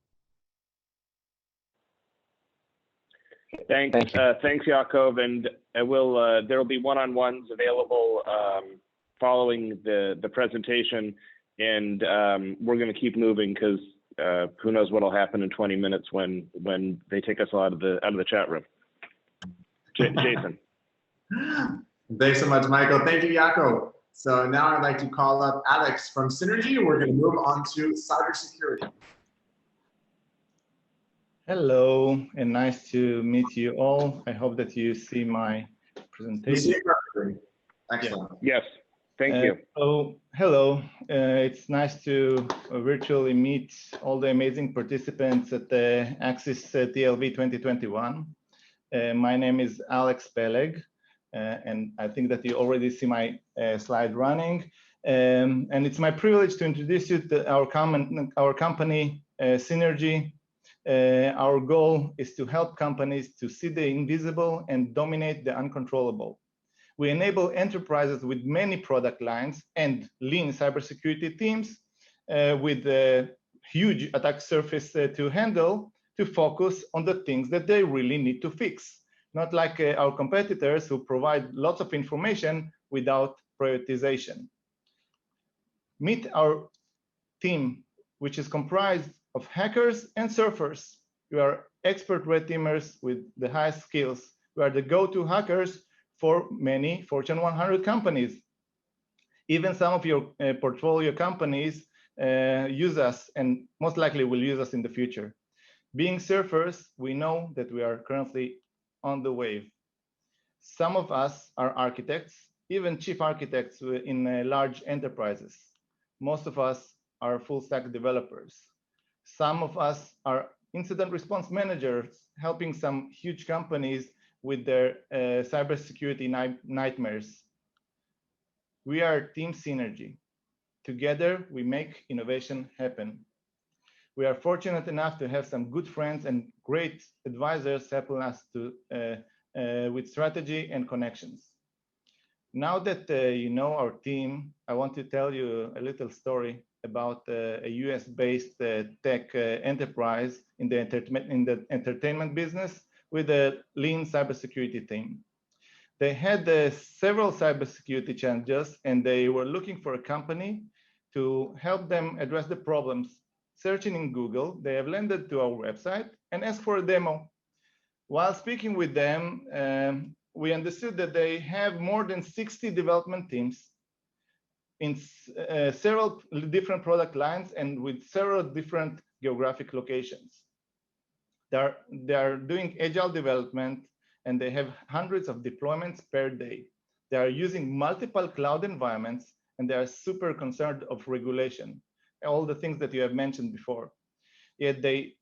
Thanks, Yaakov, and I will. There will be one-on-ones available following the presentation, and we're going to keep moving because who knows what will happen in 20 minutes when they take us out of the chat room. Jason. Thanks so much, Michael. Thank you, Yaakov. So now I'd like to call up Alex from Cynergy. We're going to move on to cybersecurity. Hello, and nice to meet you all. I hope that you see my presentation. We see it perfectly. Excellent. Yes, thank you. So, hello. It's nice to virtually meet all the amazing participants at the Axis TLV 2021. My name is Alex Peleg, and I think that you already see my slide running. And it's my privilege to introduce you to our company, Cynergy. Our goal is to help companies to see the invisible and dominate the uncontrollable. We enable enterprises with many product lines and lean cybersecurity teams with a huge attack surface to handle, to focus on the things that they really need to fix. Not like our competitors who provide lots of information without prioritization. Meet our team, which is comprised of hackers and surfers. We are expert red teamers with the highest skills. We are the go-to hackers for many Fortune 100 companies. Even some of your portfolio companies use us and most likely will use us in the future. Being surfers, we know that we are currently on the wave. Some of us are architects, even chief architects in large enterprises. Most of us are full stack developers. Some of us are incident response managers, helping some huge companies with their cybersecurity nightmares. We are Team Cynergy. Together, we make innovation happen. We are fortunate enough to have some good friends and great advisors helping us to, with strategy and connections. Now that you know our team, I want to tell you a little story about a US-based tech enterprise in the entertainment business with a lean cybersecurity team. They had several cybersecurity challenges, and they were looking for a company to help them address the problems. Searching in Google, they have landed to our website and asked for a demo. While speaking with them, we understood that they have more than 60 development teams in several different product lines and with several different geographic locations. They are doing agile development, and they have hundreds of deployments per day. They are using multiple cloud environments, and they are super concerned of regulation, all the things that you have mentioned before. Yet they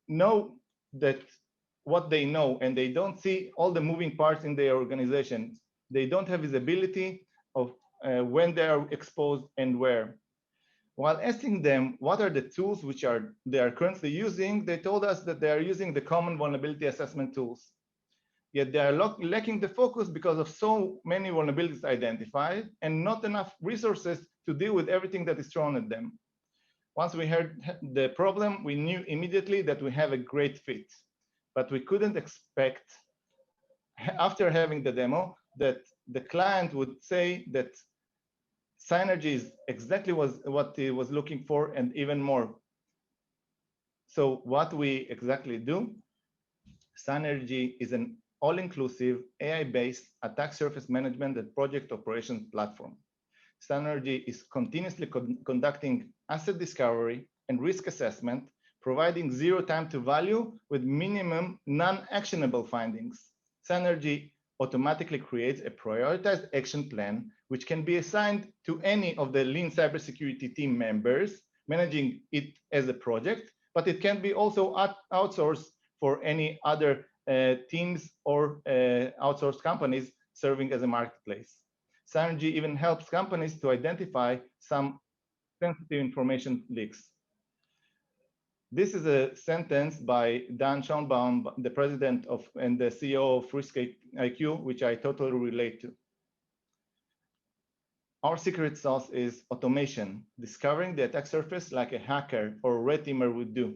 know that what they know, and they don't see all the moving parts in their organization. They don't have visibility of when they are exposed and where. While asking them what are the tools which they are currently using, they told us that they are using the common vulnerability assessment tools. Yet they are lacking the focus because of so many vulnerabilities identified and not enough resources to deal with everything that is thrown at them. Once we heard the problem, we knew immediately that we have a great fit, but we couldn't expect, after having the demo, that the client would say that Cynergy is exactly what he was looking for and even more. So what we exactly do? Cynergy is an all-inclusive AI-based attack surface management and project operations platform. Cynergy is continuously conducting asset discovery and risk assessment, providing zero time to value with minimum non-actionable findings. Cynergy automatically creates a prioritized action plan, which can be assigned to any of the lean cybersecurity team members, managing it as a project, but it can be also outsourced for any other teams or outsourced companies serving as a marketplace. Cynergy even helps companies to identify some sensitive information leaks. This is a sentence by Dan Schoenbaum, the president of and the CEO of Risk IQ, which I totally relate to. Our secret sauce is automation, discovering the attack surface like a hacker or a red teamer would do,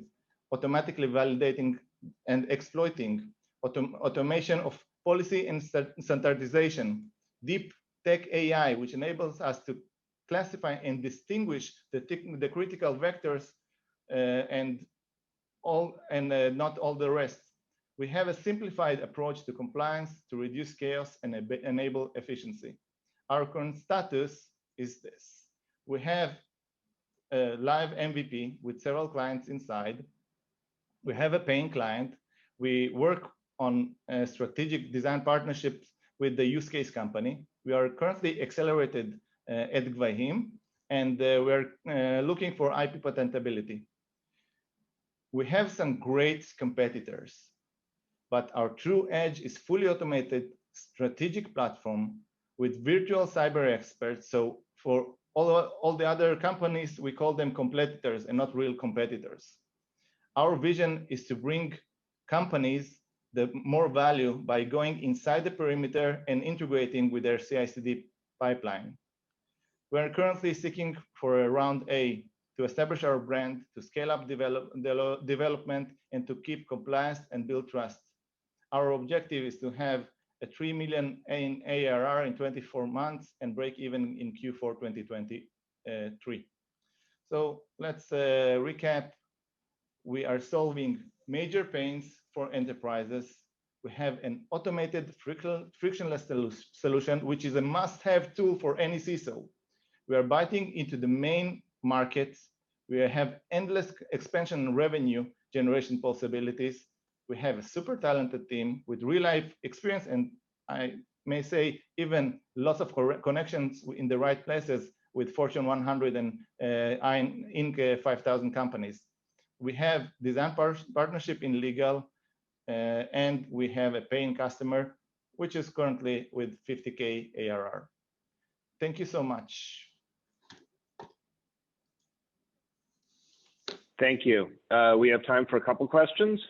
automatically validating and exploiting, automation of policy and standardization, deep tech AI, which enables us to classify and distinguish the critical vectors and not all the rest. We have a simplified approach to compliance to reduce chaos and enable efficiency. Our current status is this. We have a live MVP with several clients inside. We have a paying client. We work on strategic design partnerships with the use case company. We are currently accelerated at Gvahim, and we're looking for IP patentability. We have some great competitors, but our true edge is fully automated strategic platform with virtual cyber experts. So for all the other companies, we call them competitors and not real competitors. Our vision is to bring companies the more value by going inside the perimeter and integrating with their CI/CD pipeline. We're currently seeking for a round A to establish our brand, to scale up development, and to keep compliance and build trust. Our objective is to have a 3 million in ARR in 24 months and break even in Q4 2023. So let's recap. We are solving major pains for enterprises. We have an automated frictionless solution, which is a must-have tool for any CISO. We are biting into the main markets. We have endless expansion and revenue generation possibilities. We have a super talented team with real-life experience, and I may say even lots of connections in the right places with Fortune 100 and Inc. 5,000 companies. We have design partnership in legal, and we have a paying customer, which is currently with 50K ARR. Thank you so much. Thank you. We have time for a couple questions.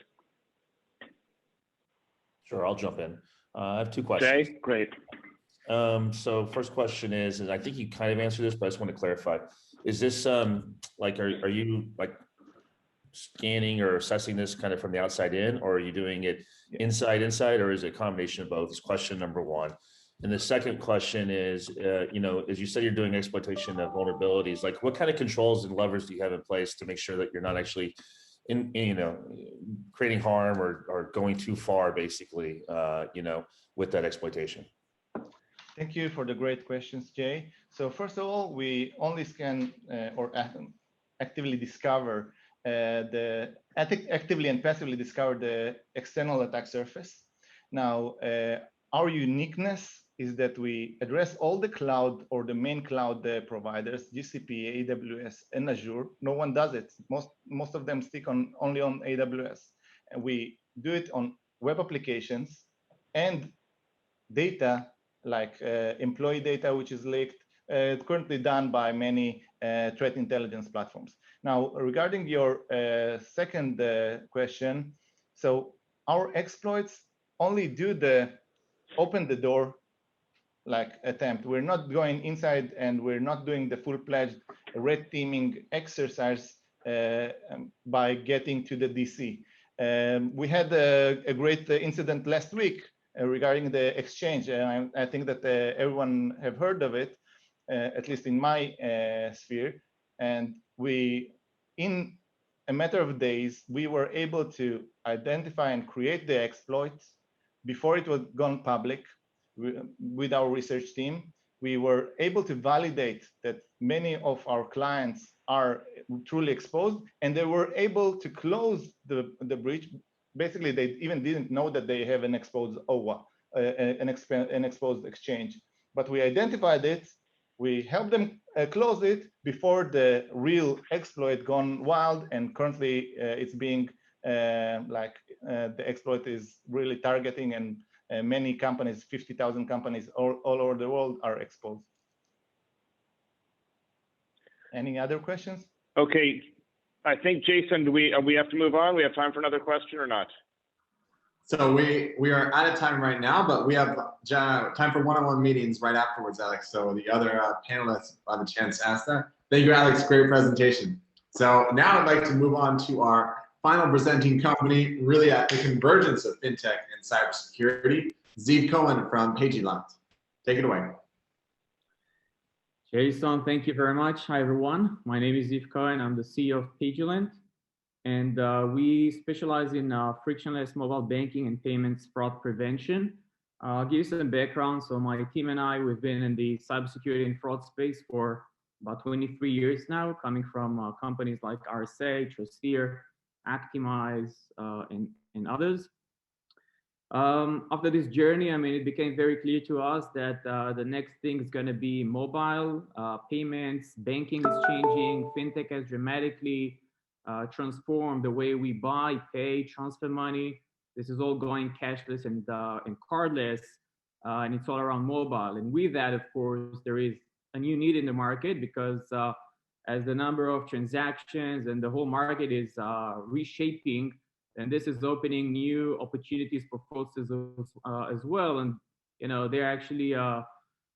Sure, I'll jump in. I have two questions. Jay, great. So first question is, and I think you kind of answered this, but I just want to clarify. Is this like, are you like scanning or assessing this kind of from the outside in, or are you doing it inside, or is it a combination of both? Is question number one. And the second question is, you know, as you said, you're doing exploitation of vulnerabilities, like what kind of controls and levers do you have in place to make sure that you're not actually creating harm or going too far, basically, with that exploitation? Thank you for the great questions, Jay. So first of all, we only scan or actively discover actively and passively discover the external attack surface. Now, our uniqueness is that we address all the cloud or the main cloud providers, GCP, AWS, and Azure. No one does it. Most of them stick only on AWS. And we do it on web applications and data like employee data, which is leaked, currently done by many threat intelligence platforms. Now, regarding your second question, so our exploits only do open the door like attempt. We're not going inside and we're not doing the full-fledged red teaming exercise by getting to the DC. We had a great incident last week regarding the exchange, and I think that everyone have heard of it, at least in my sphere. And in a matter of days, we were able to identify and create the exploits before it was gone public. With our research team, we were able to validate that many of our clients are truly exposed, and they were able to close the breach. Basically, they even didn't know that they have an exposed OWA, an exposed exchange. But we identified it, we helped them close it before the real exploit gone wild, and currently it's being the exploit is really targeting and many companies, 50,000 companies all over the world are exposed. Any other questions? Okay, I think Jason, do we have to move on? We have time for another question or not? So we are out of time right now, but we have time for one-on-one meetings right afterwards, Alex. So the other panelists will have a chance to ask that. Thank you, Alex. Great presentation. So now I'd like to move on to our final presenting company, really at the convergence of fintech and cybersecurity, Ziv Cohen from Paygilant. Take it away. Jason, thank you very much. Hi, everyone. My name is Ziv Cohen. I'm the CEO of Paygilant, and we specialize in frictionless mobile banking and payments fraud prevention. I'll give you some background. So my team and I, we've been in the cybersecurity and fraud space for about 23 years now, coming from companies like RSA, Trusteer, Actimize, and others. After this journey, I mean, it became very clear to us that the next thing is going to be mobile payments. Banking is changing. Fintech has dramatically transformed the way we buy, pay, transfer money. This is all going cashless and cardless, and it's all around mobile. And with that, of course, there is a new need in the market because as the number of transactions and the whole market is reshaping, and this is opening new opportunities for fraudsters as well. And, you know, they're actually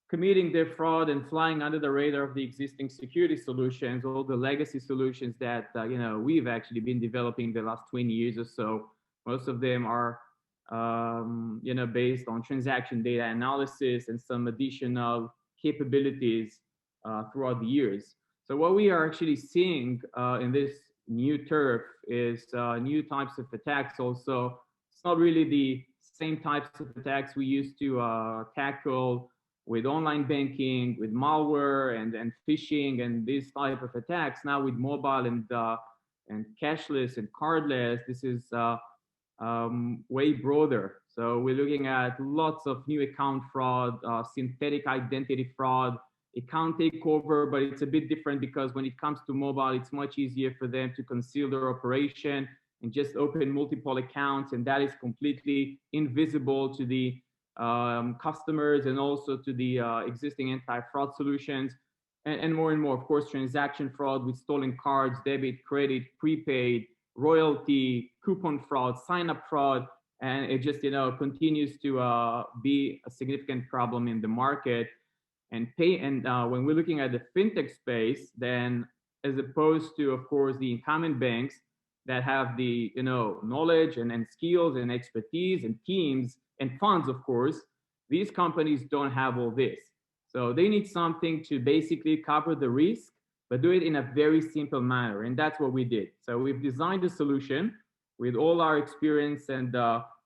committing their fraud and flying under the radar of the existing security solutions, all the legacy solutions that, you know, we've actually been developing the last 20 years or so. Most of them are, you know, based on transaction data analysis and some additional capabilities throughout the years. So what we are actually seeing in this new turf is new types of attacks also. It's not really the same types of attacks we used to tackle with online banking, with malware and phishing and these type of attacks. Now with mobile and cashless and cardless, this is way broader. So we're looking at lots of new account fraud, synthetic identity fraud, account takeover, but it's a bit different because when it comes to mobile, it's much easier for them to conceal their operation and just open multiple accounts, and that is completely invisible to the customers and also to the existing anti-fraud solutions, and more, of course, transaction fraud with stolen cards, debit, credit, prepaid, royalty, coupon fraud, sign-up fraud, and it just, you know, continues to be a significant problem in the market. And when we're looking at the fintech space, then as opposed to, of course, the incumbent banks that have the, you know, knowledge and skills and expertise and teams and funds, of course, these companies don't have all this. So they need something to basically cover the risk, but do it in a very simple manner. And that's what we did. So we've designed a solution with all our experience and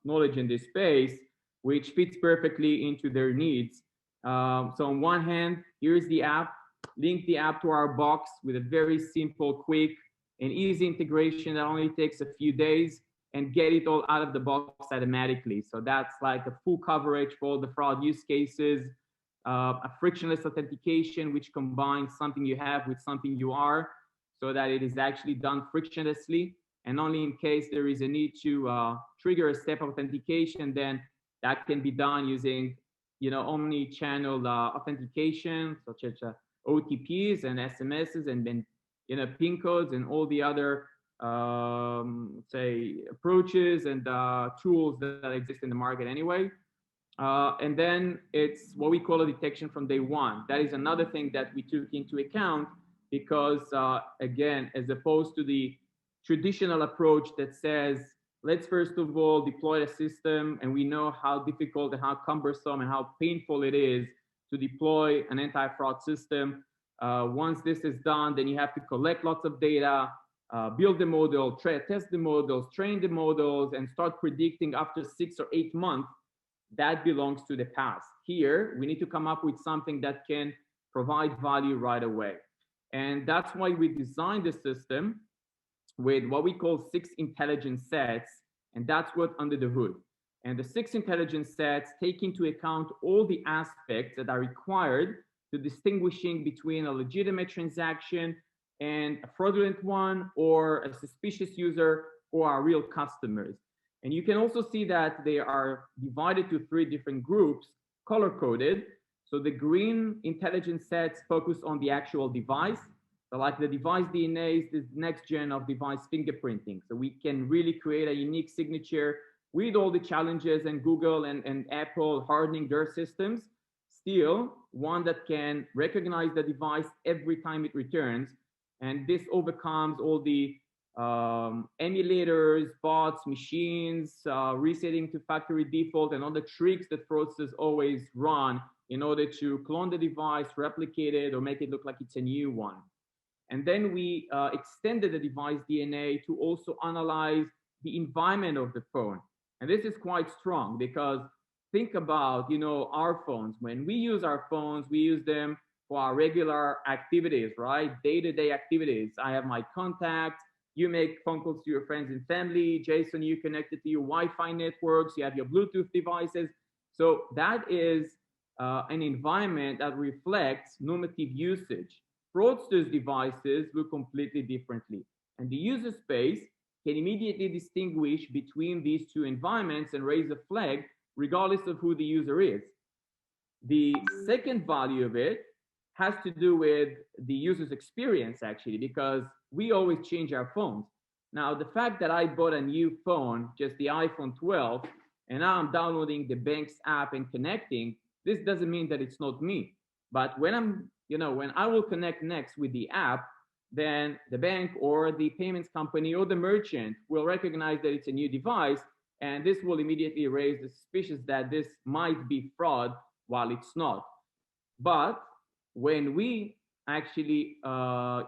knowledge in this space, which fits perfectly into their needs. So on one hand, here's the app, link the app to our box with a very simple, quick, and easy integration that only takes a few days, and get it all out of the box automatically. So that's like a full coverage for all the fraud use cases, a frictionless authentication, which combines something you have with something you are, so that it is actually done frictionlessly. And only in case there is a need to trigger a step of authentication, then that can be done using, you know, omni-channel authentication, such as OTPs and SMSs, and then, you know, PIN codes and all the other, say, approaches and tools that exist in the market anyway. And then it's what we call a detection from day one. That is another thing that we took into account because, again, as opposed to the traditional approach that says, let's first of all deploy a system, and we know how difficult and how cumbersome and how painful it is to deploy an anti-fraud system. Once this is done, then you have to collect lots of data, build the model, test the models, train the models, and start predicting after 6 or 8 months. That belongs to the past. Here, we need to come up with something that can provide value right away. And that's why we designed the system with what we call 6 intelligence sets, and that's what's under the hood. And the 6 intelligence sets take into account all the aspects that are required to distinguishing between a legitimate transaction and a fraudulent one, or a suspicious user, or our real customers. And you can also see that they are divided to 3 different groups, color-coded. So the green intelligence sets focus on the actual device. So like the device DNA is the next gen of device fingerprinting. So we can really create a unique signature with all the challenges and Google and Apple hardening their systems. Still, one that can recognize the device every time it returns. And this overcomes all the emulators, bots, machines, resetting to factory default, and all the tricks that fraudsters always run in order to clone the device, replicate it, or make it look like it's a new one. And then we extended the device DNA to also analyze the environment of the phone. And this is quite strong because think about, our phones. When we use our phones, we use them for our regular activities, right? Day-to-day activities. I have my contacts. You make phone calls to your friends and family. Jason, you connected to your Wi-Fi networks. You have your Bluetooth devices. So that is an environment that reflects normative usage. Fraudsters' devices look completely differently. And the user space can immediately distinguish between these 2 environments and raise a flag regardless of who the user is. The second value of it has to do with the user's experience, actually, because we always change our phones. Now, the fact that I bought a new phone, just the iPhone 12, and now I'm downloading the bank's app and connecting, this doesn't mean that it's not me. But when when I will connect next with the app, then the bank or the payments company or the merchant will recognize that it's a new device, and this will immediately raise the suspicion that this might be fraud while it's not. But when we actually buy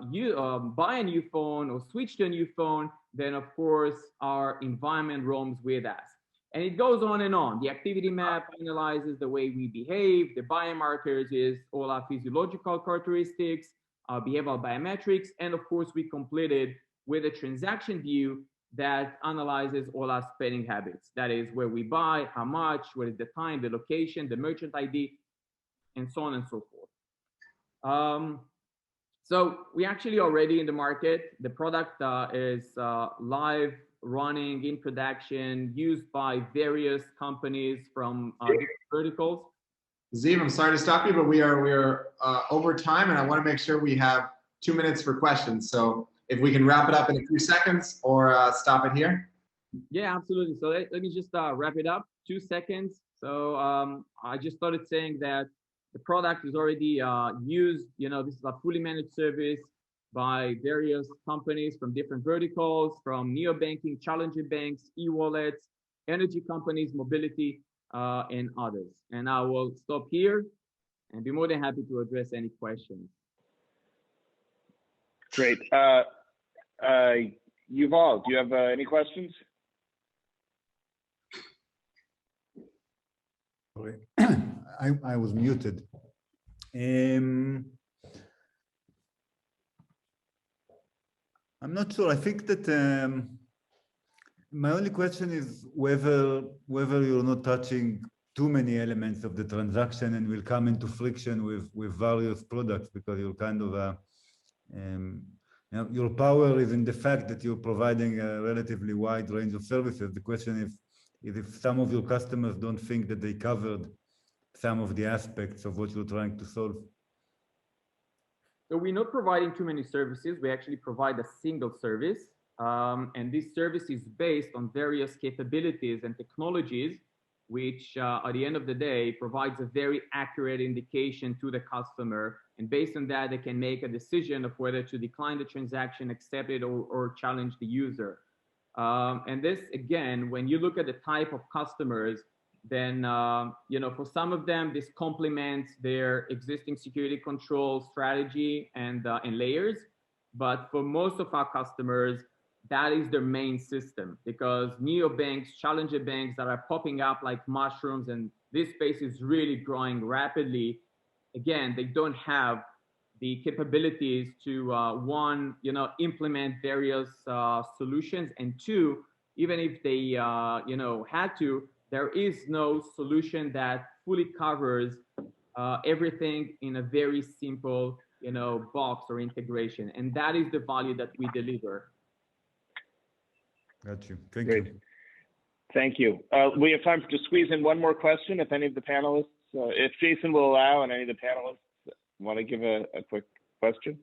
a new phone or switch to a new phone, then of course our environment roams with us. And it goes on and on. The activity map analyzes the way we behave. The biomarkers is all our physiological characteristics, our behavioral biometrics, and of course we completed with a transaction view that analyzes all our spending habits. That is where we buy, how much, what is the time, the location, the merchant ID, and so on and so forth. So we actually already in the market. The product is live, running in production, used by various companies from different verticals. Ziv, I'm sorry to stop you, but we are over time, and I want to make sure we have 2 minutes for questions. So if we can wrap it up in a few seconds or stop it here. Yeah, absolutely. So let me just wrap it up. 2 seconds. So I just started saying that the product is already used. This is a fully managed service by various companies from different verticals, from neobanking, challenger banks, e-wallets, energy companies, mobility, and others. And I will stop here and be more than happy to address any questions. Great. Yuval, do you have any questions? Sorry, I was muted. I'm not sure. I think that my only question is whether you're not touching too many elements of the transaction and will come into friction with various products, because you're kind of your power is in the fact that you're providing a relatively wide range of services. The question is if some of your customers don't think that they covered some of the aspects of what you're trying to solve. So we're not providing too many services. We actually provide a single service. And this service is based on various capabilities and technologies, which at the end of the day provides a very accurate indication to the customer. And based on that, they can make a decision of whether to decline the transaction, accept it, or challenge the user. And this, again, when you look at the type of customers, then, for some of them, this complements their existing security control strategy and layers. But for most of our customers, that is their main system, because neobanks, challenger banks that are popping up like mushrooms, and this space is really growing rapidly. Again, they don't have the capabilities to, one, implement various solutions, and two, even if they, had to, there is no solution that fully covers everything in a very simple, box or integration. And that is the value that we deliver. Got you. Thank Great. you. Thank you. We have time to squeeze in one more question if any of the panelists, if Jason will allow, and any of the panelists want to give a quick question.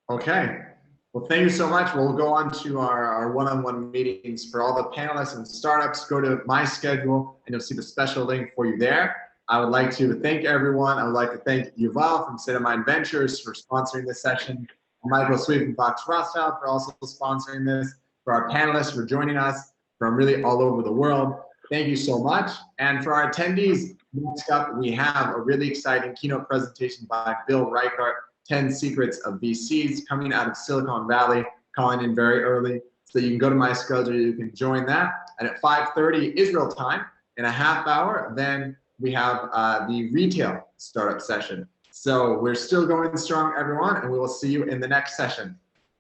Okay. Well, thank you so much. We'll go on to our one-on-one meetings for all the panelists and startups. Go to my schedule and you'll see the special link for you there. I would like to thank everyone. I would like to thank Yuval from State of Mind Ventures for sponsoring this session, Michael Sweet from Fox Rothschild for also sponsoring this, for our panelists for joining us from really all over the world. Thank you so much. And for our attendees, next up, we have a really exciting keynote presentation by Bill Reichart, 10 Secrets of VCs, coming out of Silicon Valley, calling in very early. So you can go to my schedule, you can join that. And at 5:30 Israel time, in a half hour, then we have the retail startup session. So we're still going strong, everyone, and we will see you in the next session.